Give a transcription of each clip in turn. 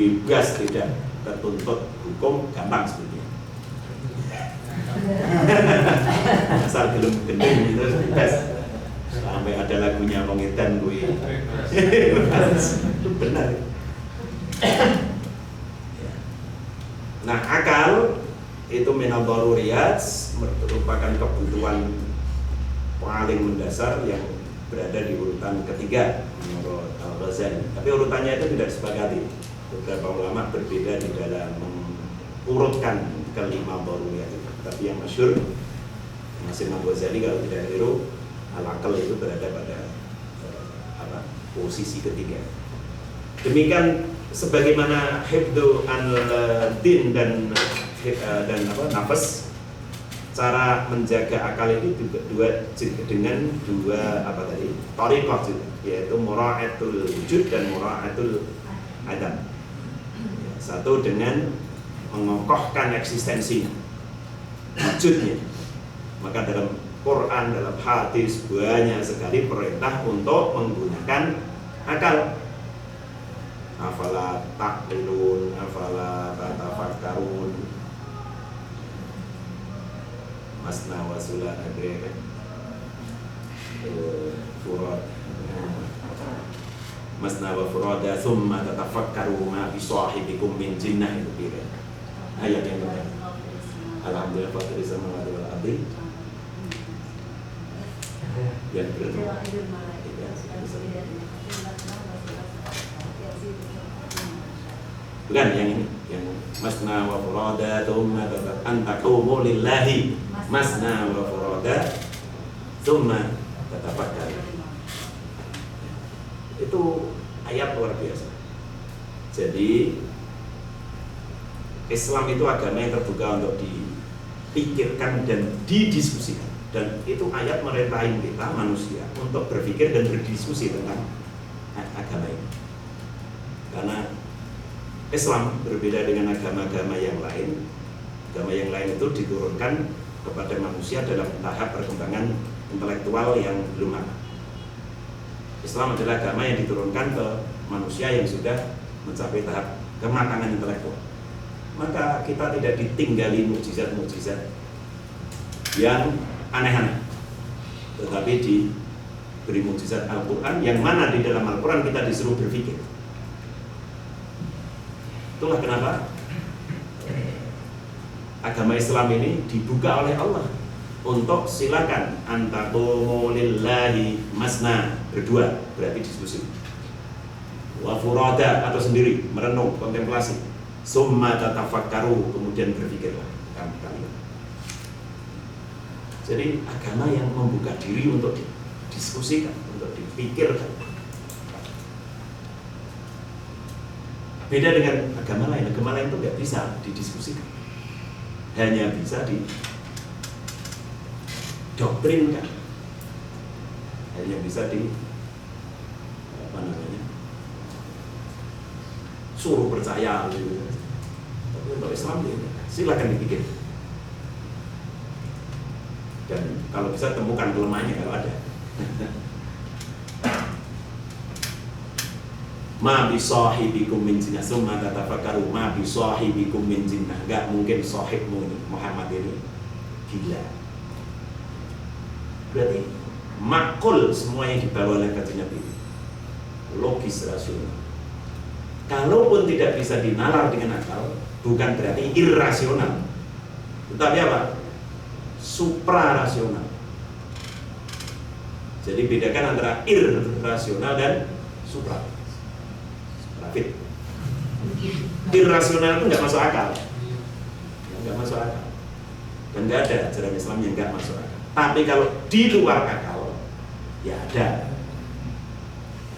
bebas tidak tertuntut hukum, gampang sebetulnya. Asal belum gendeng itu bebas. Sampai ada lagunya pengedan gue. Itu benar. Nah, akal itu minal daruriyat, merupakan kebutuhan paling mendasar yang berada di urutan ketiga menurut Al-Ghazali. Tapi urutannya itu tidak disepakati. Beberapa ulama berbeda di dalam mengurutkan kelima daruriyat itu. Tapi yang masyhur masih Imam Ghazali kalau tidak keliru, al-aqal itu berada pada posisi ketiga. Demikian sebagaimana hifdzu an-din dan nafas, cara menjaga akal ini juga dengan dua thariqah, yaitu mura'atul wujud dan mura'atul adam. Satu dengan mengokohkan eksistensinya, wujudnya. Maka dalam Quran, dalam hadis banyak sekali perintah untuk menggunakan akal. Afala taqilun, afala tatafakkarun, masna wa sulana kan? Furad, masna wa furada, thumma tatafakkaru ma bi sahibikum min jinnah, itu kira ayat yang benar. Alhamdulillah fatir samawati wal ardi yang benar. Bukan yang ini, yang masna wa furada thumma antaqumu lillahi, masna wa furada thumma tatafakkar. Itu ayat luar biasa. Jadi Islam itu agama yang terbuka untuk dipikirkan dan didiskusikan. Dan itu ayat merintahin kita manusia untuk berpikir dan berdiskusi tentang agama ini. Karena Islam berbeda dengan agama-agama yang lain. Agama yang lain itu diturunkan kepada manusia dalam tahap perkembangan intelektual yang belum matang. Islam adalah agama yang diturunkan ke manusia yang sudah mencapai tahap kematangan intelektual. Maka kita tidak ditinggali mukjizat-mukjizat yang aneh-aneh, tetapi diberi mukjizat Al-Quran, yang mana di dalam Al-Quran kita disuruh berpikir. Itulah kenapa agama Islam ini dibuka oleh Allah untuk silakan antaqumu lillahi masna, berdua, berarti diskusi, wa furada, atau sendiri, merenung, kontemplasi, summa tatafakkaru, kemudian berpikirlah kalian. Jadi agama yang membuka diri untuk didiskusikan, untuk dipikirkan. Beda dengan agama lain. Agama lain itu nggak bisa didiskusikan, hanya bisa didoktrinkan, hanya bisa suruh percaya gitu. Tapi untuk Islam silakan dipikir. Dan kalau bisa temukan kelemahannya kalau ada. Ma bi sahibikum min jinnah, summa tatafakkaru ma bi sahibikum min jinnah. Enggak mungkin sahibmu ini Muhammad ini gila. Berarti makul semua yang dibawa oleh kajian Nabi, logis, rasional. Kalaupun tidak bisa dinalar dengan akal, bukan berarti irrasional, tetapi apa? Suprarasional. Jadi bedakan antara irrasional dan supra. Fit. Irrasional itu nggak masuk akal, nggak masuk akal, dan nggak ada ajaran Islam yang nggak masuk akal. Tapi kalau di luar akal, ya ada.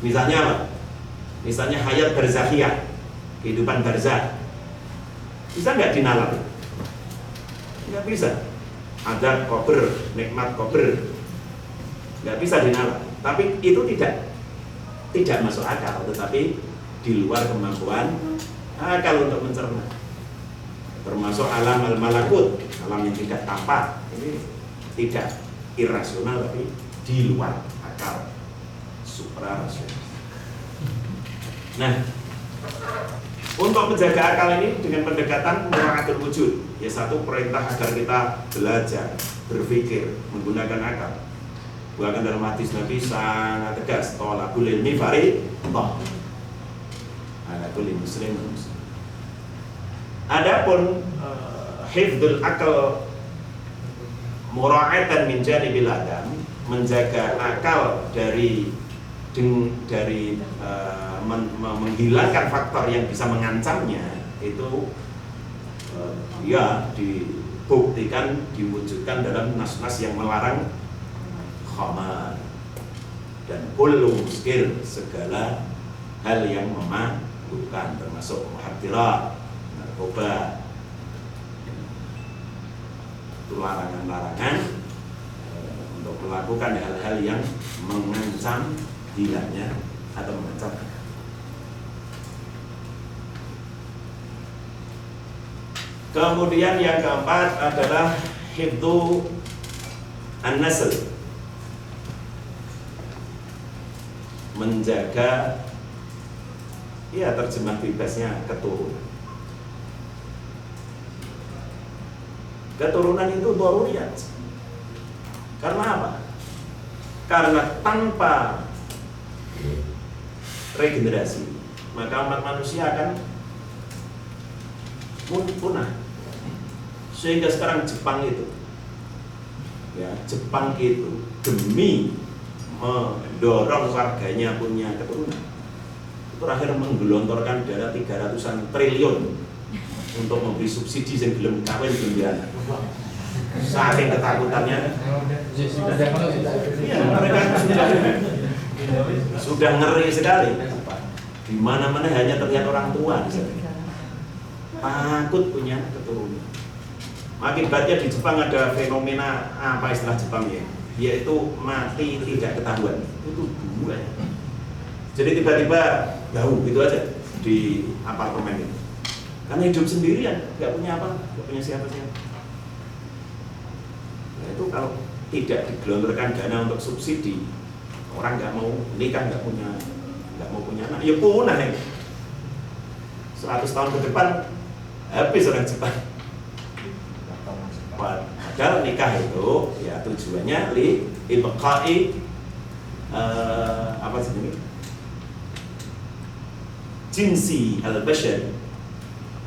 Misalnya apa? Misalnya hayat barzakhiyah, kehidupan barzakh, bisa nggak dinalar? Nggak bisa. Ada kubur, nikmat kubur, nggak bisa dinalar. Tapi itu tidak masuk akal, tetapi di luar kemampuan akal untuk mencerna. Termasuk alam al-malakut, alam yang tidak tampak, ini tidak irrasional tapi di luar akal, suprarasional. Nah, Untuk menjaga akal ini dengan pendekatan mura'atul wujud. Ya, satu perintah agar kita belajar, berpikir, menggunakan akal. Bahkan dalam hadis Nabi sangat tegas, thalabul ilmi fardhu ala kulli muslim. Adapun hifdzul akal mura'atan min janibil adam, menjaga akal dari menghilangkan faktor yang bisa mengancamnya, itu ya dibuktikan, diwujudkan dalam nas-nas yang melarang khamar dan kullu muskir, segala hal yang memabukkan, termasuk muhaddirat, narkoba. Itu larangan-larangan untuk melakukan hal-hal yang mengancam hilangnya atau mengancam. Kemudian yang keempat adalah hifdzu an-nasl, menjaga, ya terjemah bebasnya, keturunan. Keturunan itu daruriyat. Karena apa? Karena tanpa regenerasi, maka umat manusia akan punah. Sehingga sekarang Jepang itu, ya, Jepang itu demi mendorong warganya punya keturunan, itu terakhir menggelontorkan dana 300-an triliun untuk memberi subsidi yang belum kawin belum. Saking ketakutannya, ya, mereka sudah ngeri sekali. Di mana-mana hanya terlihat orang tua di sana. Takut punya keturunan. Akibatnya di Jepang ada fenomena apa istilah Jepang ya, yaitu mati tidak ketahuan. Itu dua. Jadi tiba-tiba bau gitu aja di apartemen itu. Karena hidup sendirian, nggak punya apa, nggak punya siapa-siapa. Nah, itu kalau tidak digelontorkan dana untuk subsidi, orang nggak mau nikah, nggak mau punya anak, ya punah nih. 100 tahun ke depan habis orang Jepang. Padahal nikah itu ya tujuannya ibqai apa sih ini? Jinsi al-bashar,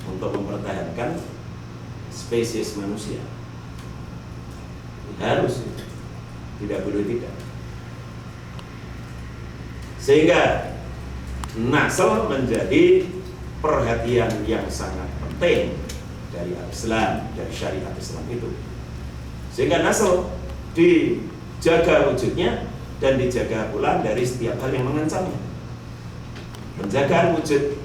untuk mempertahankan spesies manusia. Harus, tidak boleh tidak. Sehingga nasl menjadi perhatian yang sangat penting dari Islam, dari syariat Islam itu. Sehingga nasl dijaga wujudnya dan dijaga pula dari setiap hal yang mengancamnya. Penjagaan wujud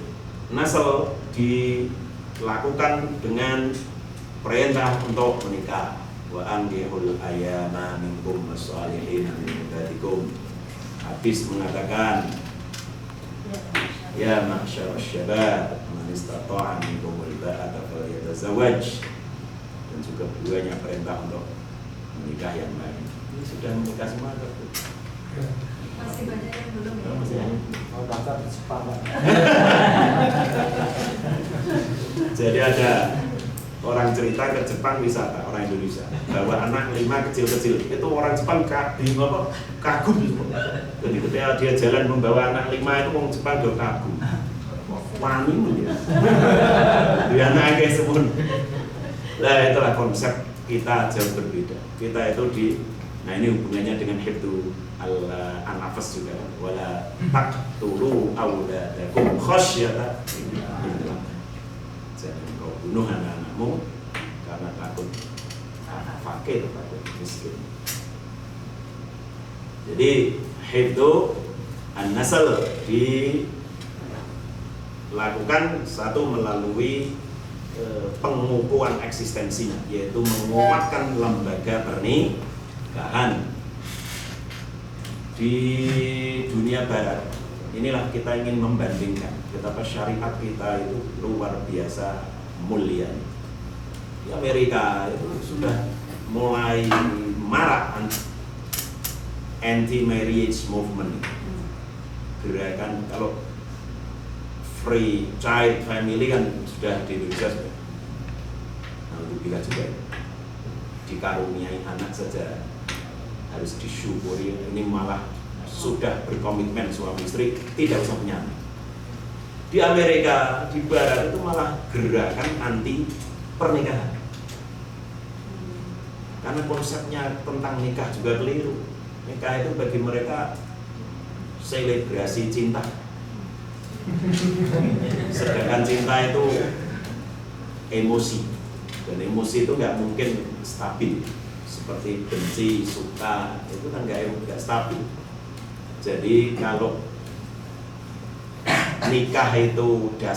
nasl dilakukan dengan perintah untuk menikah. Wa ankihul ayyama minkum was-shalihin min ibadikum. Habis mengatakan, ya ma'syar syabab man istata'a minkumul ba'ata falyatazawwaj, dan juga banyak perintah untuk menikah yang baik. Ini sudah menikah semua atau? Masih banyak yang belum ya? Masih banyak. Mau daftar di Jepang. Jadi ada orang cerita ke Jepang wisata, orang Indonesia bawa anak 5 kecil-kecil, itu orang Jepang kagum. Jadi ketika dia jalan membawa anak 5 itu orang Jepang udah kagum. Wani dia. Dia anak semua. Nah, itulah konsep kita jauh berbeda. Kita itu nah ini hubungannya dengan hifdzu an-nafas juga. Wala taqtulu awladakum khasyata imlaq. Jangan kau bunuh anak-anakmu karena takut fakir, takut miskin. Jadi hifdzu an-nasl dilakukan satu melalui pengukuhan eksistensinya, yaitu menguatkan lembaga pernikahan di dunia barat. Inilah kita ingin membandingkan betapa syariat kita itu luar biasa mulia. Di Amerika itu sudah mulai marak anti-marriage movement, gerakan kalau free child family kan sudah di Indonesia sudah. Alhamdulillah juga dikaruniai anak saja harus disyukuri. Ini malah sudah berkomitmen suami istri tidak usah punya anak. Di Amerika, di Barat itu malah gerakan anti pernikahan. Karena konsepnya tentang nikah juga keliru. Nikah itu bagi mereka selebrasi cinta. Sedangkan cinta itu emosi. Dan emosi itu nggak mungkin stabil. Seperti benci, suka, itu kan nggak stabil. Jadi kalau nikah itu